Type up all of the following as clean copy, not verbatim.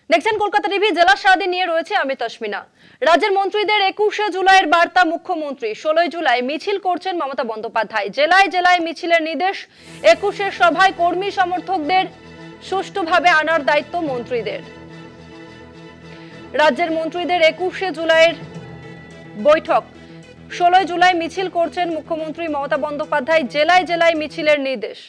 দেখছেন কলকাতা টিভি। জেলা সারাদিন নিয়ে রয়েছে আমি তসমিনা। রাজ্যের মন্ত্রীদের 21শে জুলাইয়ের বার্তা মুখ্যমন্ত্রী। 16 জুলাই মিছিল করছেন মমতা বন্দ্যোপাধ্যায়। জেলায় জেলায় মিছিলের নির্দেশ। 21শে সভায় কর্মী সমর্থকদের সুষ্ঠুভাবে আনার দায়িত্ব মন্ত্রীদের। রাজ্যের মন্ত্রীদের 21শে জুলাইয়ের বৈঠক। 16 জুলাই মিছিল করছেন মুখ্যমন্ত্রী মমতা বন্দ্যোপাধ্যায়। জেলায় জেলায় মিছিলের নির্দেশ।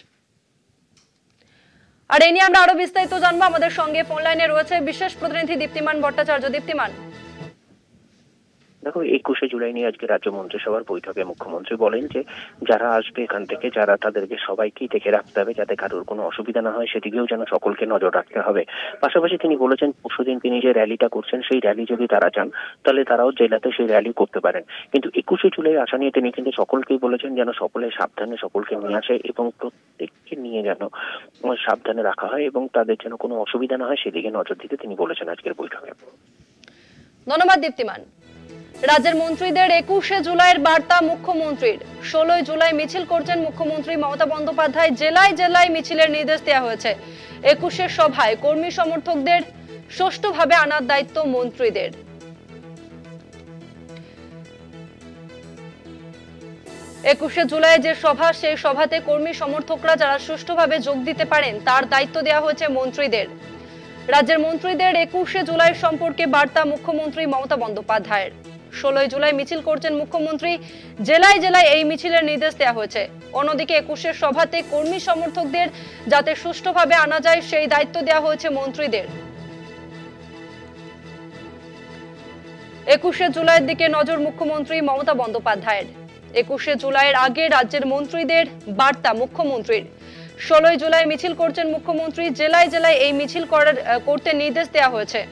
আর এই নিয়ে আমরা আরো বিস্তারিত জানবো। আমাদের সঙ্গে ফোন লাইনে রয়েছে বিশেষ প্রতিনিধি দীপ্তিমান ভট্টাচার্য। দীপ্তিমান, দেখো 21শে জুলাই নিয়ে আজকে রাজ্য মন্ত্রিসভার বৈঠকে মুখ্যমন্ত্রী বলেন যে যারা আসবে এখান থেকে, যারা তাদেরকে সবাইকেই দেখে রাখতে হবে যাতে কারোর কোনো অসুবিধা না হয়, সেদিকেও যেন সকলকে নজর রাখতে হবে। পাশাপাশি তিনি বলেছেন পরশুদিন তিনি যে র্যালিটা করছেন সেই র্যালি যদি তারা চান তাহলে তারাও জেলাতে সেই র্যালি করতে পারেন। কিন্তু 21শে জুলাই আসা নিয়ে তিনি কিন্তু সকলকেই বলেছেন যেন সকলে সাবধানে সকলকে নিয়ে আসে এবং প্রত্যেককে নিয়ে যেন সাবধানে রাখা হয় এবং তাদের যেন কোনো অসুবিধা না হয় সেদিকে নজর দিতে তিনি বলেছেন আজকের বৈঠকে। ধন্যবাদ দীপ্তিমান। রাজ্যের মন্ত্রীদের 21শে জুলাইয়ের বার্তা মুখ্যমন্ত্রীর। 16 জুলাই মিছিল করছেন মুখ্যমন্ত্রী মমতা বন্দ্যোপাধ্যায়। জেলায় জেলায় মিছিলের নির্দেশ দেওয়া হয়েছে। 21শে সভায় কর্মী সমর্থকদের সুষ্ঠুভাবে আনার দায়িত্ব মন্ত্রীদের। একুশে জুলাই যে সভা, সেই সভাতে কর্মী সমর্থকরা যারা সুষ্ঠুভাবে যোগ দিতে পারেন তার দায়িত্ব দেওয়া হয়েছে মন্ত্রীদের। রাজ্যের মন্ত্রীদের 21শে জুলাই সম্পর্কে বার্তা মুখ্যমন্ত্রী মমতা বন্দ্যোপাধ্যায়ের। 16 জুলাই মিছিল করছেন মুখ্যমন্ত্রী। জেলায় জেলায় এই মিছিলের নির্দেশ দেওয়া হয়েছে। অন্যদিকে 21শে সভাতে কর্মী সমর্থকদের যাতে সুষ্ঠুভাবে আনা যায় সেই দায়িত্ব দেওয়া হয়েছে মন্ত্রীদের। 21শে জুলাইয়ের দিকে নজর মুখ্যমন্ত্রী মমতা বন্দ্যোপাধ্যায়ের। 21শে জুলাইয়ের আগে রাজ্যের মন্ত্রীদের বার্তা মুখ্যমন্ত্রীর। 16 জুলাই মিছিল করছেন মুখ্যমন্ত্রী। জেলায় জেলায় এই মিছিল করতে নির্দেশ দেওয়া হয়েছে।